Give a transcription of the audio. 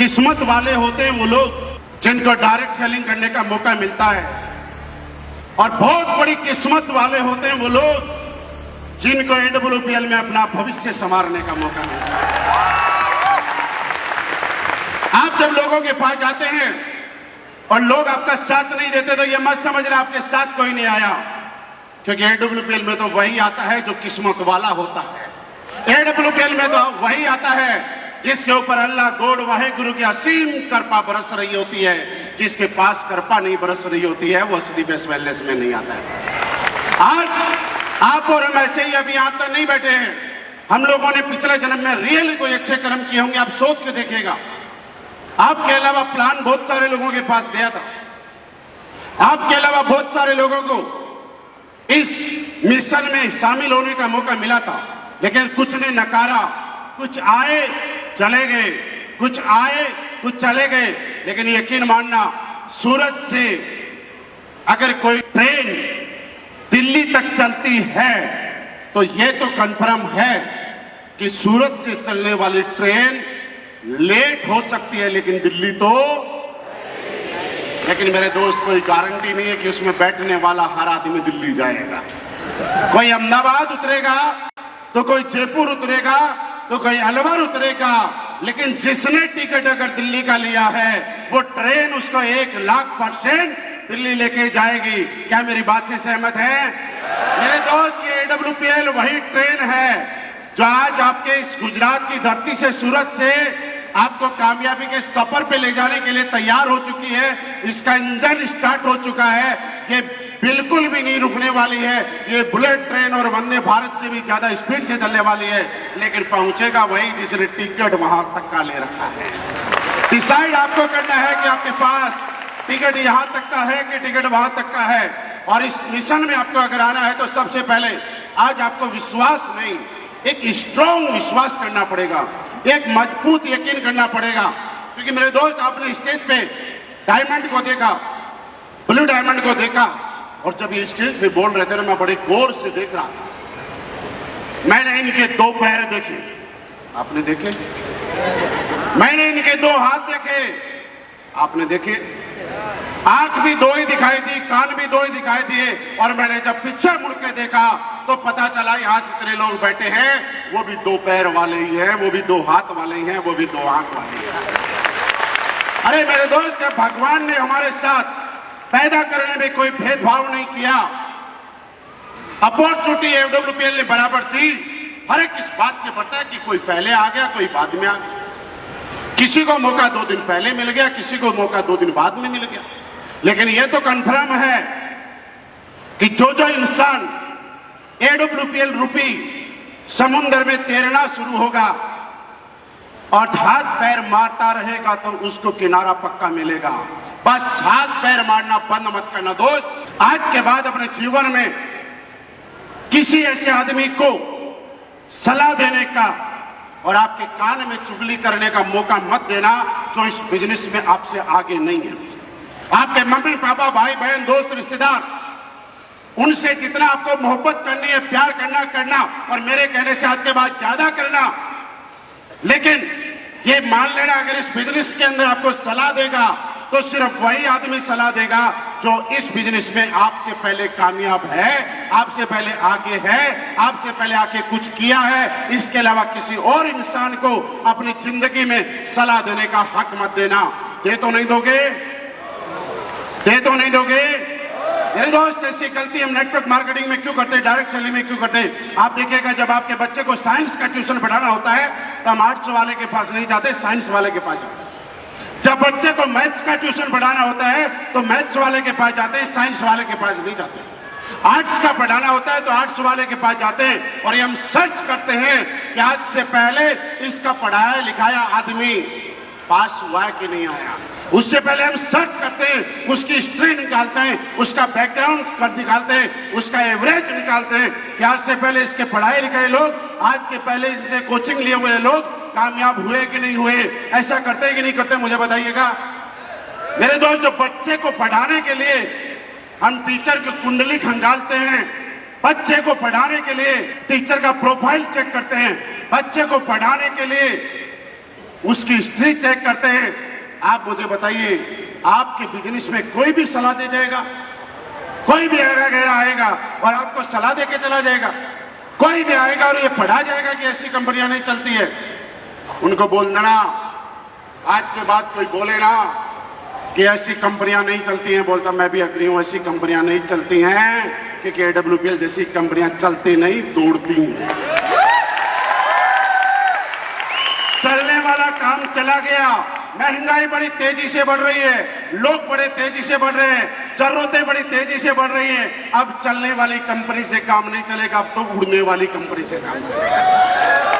किस्मत वाले होते हैं वो लोग जिनको डायरेक्ट सेलिंग करने का मौका मिलता है, और बहुत बड़ी किस्मत वाले होते हैं वो लोग जिनको AWPL में अपना भविष्य संवारने का मौका मिलता है। आप जब लोगों के पास जाते हैं और लोग आपका साथ नहीं देते तो ये मत समझना आपके साथ कोई नहीं आया, क्योंकि AWPL में तो वही आता है जो किस्मत वाला होता है। AWPL में तो वही आता है जिसके ऊपर अल्लाह गोड वाहेगुरु की असीम कृपा बरस रही होती है। जिसके पास कृपा नहीं बरस रही होती है वो CDPS वेलनेस में नहीं आता है। आज आप और हम ऐसे ही अभी आप तक नहीं बैठे हैं, हम लोगों ने पिछले जन्म में रियली कोई अच्छे कर्म किए होंगे। आप सोच के देखिएगा, आपके अलावा प्लान बहुत सारे लोगों के पास गया था, आपके अलावा बहुत सारे लोगों को इस मिशन में शामिल होने का मौका मिला था, लेकिन कुछ ने नकारा। कुछ आए चले गए, कुछ आए कुछ चले गए। लेकिन यकीन मानना, सूरत से अगर कोई ट्रेन दिल्ली तक चलती है तो यह तो कंफर्म है कि सूरत से चलने वाली ट्रेन लेट हो सकती है, लेकिन दिल्ली तो। लेकिन मेरे दोस्त, कोई गारंटी नहीं है कि उसमें बैठने वाला हर आदमी दिल्ली जाएगा। कोई अहमदाबाद उतरेगा तो कोई जयपुर उतरेगा तो कोई अलवर उतरेगा, लेकिन जिसने टिकट अगर दिल्ली का लिया है वो ट्रेन उसको 1,00,000% दिल्ली लेके जाएगी। क्या मेरी बात से सहमत है मेरे दोस्त? ये AWPL वही ट्रेन है जो आज आपके इस गुजरात की धरती से, सूरत से आपको कामयाबी के सफर पे ले जाने के लिए तैयार हो चुकी है। इसका इंजन स्टार्ट हो चुका है, ये बिल्कुल भी नहीं रुकने वाली है। ये बुलेट ट्रेन और वंदे भारत से भी ज्यादा स्पीड से चलने वाली है, लेकिन पहुंचेगा वही जिसने टिकट वहां तक का ले रखा है। डिसाइड आपको करना है कि आपके पास टिकट यहां तक का है कि टिकट वहां तक का है। और इस मिशन में आपको अगर आना है तो सबसे पहले आज आपको विश्वास नहीं, एक स्ट्रॉन्ग विश्वास करना पड़ेगा, एक मजबूत यकीन करना पड़ेगा। क्योंकि मेरे दोस्त, आपने स्टेज पे डायमंड को देखा, ब्लू डायमंड को देखा, और जब ये स्टेज पे बोल रहे थे ना, मैं बड़े गौर से देख रहा था। मैंने इनके 2 पैर देखे, आपने देखे? मैंने इनके 2 हाथ देखे, आपने देखे? आंख भी 2 ही दिखाई दी, कान भी 2 ही दिखाई दिए। और मैंने जब पीछे मुड़ के देखा तो पता चला यहाँ जितने लोग बैठे हैं वो भी 2 पैर वाले ही हैं, वो भी 2 हाथ वाले ही हैं, वो भी 2 आंख वाले हैं। अरे मेरे दोस्त, जब भगवान ने हमारे साथ पैदा करने में कोई भेदभाव नहीं किया, अपॉर्चुनिटी AWPL ने बराबर दी। हर एक इस बात से बढ़ता है कि कोई पहले आ गया, कोई बाद में आ गया, किसी को मौका 2 दिन पहले मिल गया, किसी को मौका 2 दिन बाद में मिल गया। लेकिन यह तो कंफर्म है कि जो इंसान AWPL रूपी समुद्र में तैरना शुरू होगा और हाथ पैर मारता रहेगा तो उसको किनारा पक्का मिलेगा। बस हाथ पैर मारना बंद मत करना दोस्त। आज के बाद अपने जीवन में किसी ऐसे आदमी को सलाह देने का और आपके कान में चुगली करने का मौका मत देना जो इस बिजनेस में आपसे आगे नहीं है। आपके मम्मी पापा, भाई बहन, दोस्त, रिश्तेदार, उनसे जितना आपको मोहब्बत करनी है, प्यार करना और मेरे कहने से आज के बाद ज्यादा करना। लेकिन ये मान लेना, अगर इस बिजनेस के अंदर आपको सलाह देगा तो सिर्फ वही आदमी सलाह देगा जो इस बिजनेस में आपसे पहले कामयाब है, आपसे पहले आगे है, आपसे पहले आके कुछ किया है। इसके अलावा किसी और इंसान को अपनी जिंदगी में सलाह देने का हक मत देना। दे तो नहीं दोगे? दे तो नहीं दोगे? मेरे दोस्त, ऐसी गलती हम नेटवर्क मार्केटिंग में क्यों करते हैं, डायरेक्ट सेलिंग में क्यों करते हैं? आप देखिएगा, जब आपके बच्चे को साइंस का ट्यूशन पढ़ाना होता है तो हम आर्ट्स वाले के पास नहीं जाते, साइंस वाले के पास जाते। जब बच्चे को मैथ्स का ट्यूशन पढ़ाना होता है तो मैथ्स वाले के पास जाते हैं, साइंस वाले के पास नहीं जाते। आर्ट्स का पढ़ाना होता है तो आर्ट्स वाले के पास जाते हैं और ये हम सर्च करते हैं कि आज से पहले इसका पढ़ाया लिखाया आदमी पास हुआ है कि नहीं आया। उससे पहले हम सर्च करते हैं, उसकी हिस्ट्री निकालते हैं, उसका बैकग्राउंड कर निकालते हैं, उसका एवरेज निकालते हैं कि आज से पहले इसके पढ़ाए लिखाए लोग, आज के पहले इनसे कोचिंग लिए हुए लोग कामयाब हुए कि नहीं हुए। ऐसा करते हैं कि नहीं करते, मुझे बताइएगा। मेरे दोस्त, जो बच्चे को पढ़ाने के लिए हम टीचर की कुंडली खंगालते हैं, बच्चे को पढ़ाने के लिए टीचर का प्रोफाइल चेक करते हैं, बच्चे को पढ़ाने के लिए उसकी हिस्ट्री चेक करते हैं। आप मुझे बताइए, आपके बिजनेस में कोई भी सलाह दे जाएगा? कोई भी ऐरा गैरा आएगा और आपको सलाह दे के चला जाएगा? कोई भी आएगा और ये पढ़ा जाएगा कि ऐसी कंपनियां नहीं चलती है? उनको बोल देना, आज के बाद कोई बोले ना कि ऐसी कंपनियां नहीं चलती हैं, बोलता मैं भी अग्री हूं, ऐसी कंपनियां नहीं चलती हैं, क्योंकि AWPL जैसी कंपनियां चलती नहीं, दौड़ती हैं। चलने वाला काम चला गया, महंगाई बड़ी तेजी से बढ़ रही है, लोग बड़े तेजी से बढ़ रहे हैं, जरूरतें बड़ी तेजी से बढ़ रही हैं। अब चलने वाली कंपनी से काम नहीं चलेगा, अब तो उड़ने वाली कंपनी से काम चलेगा।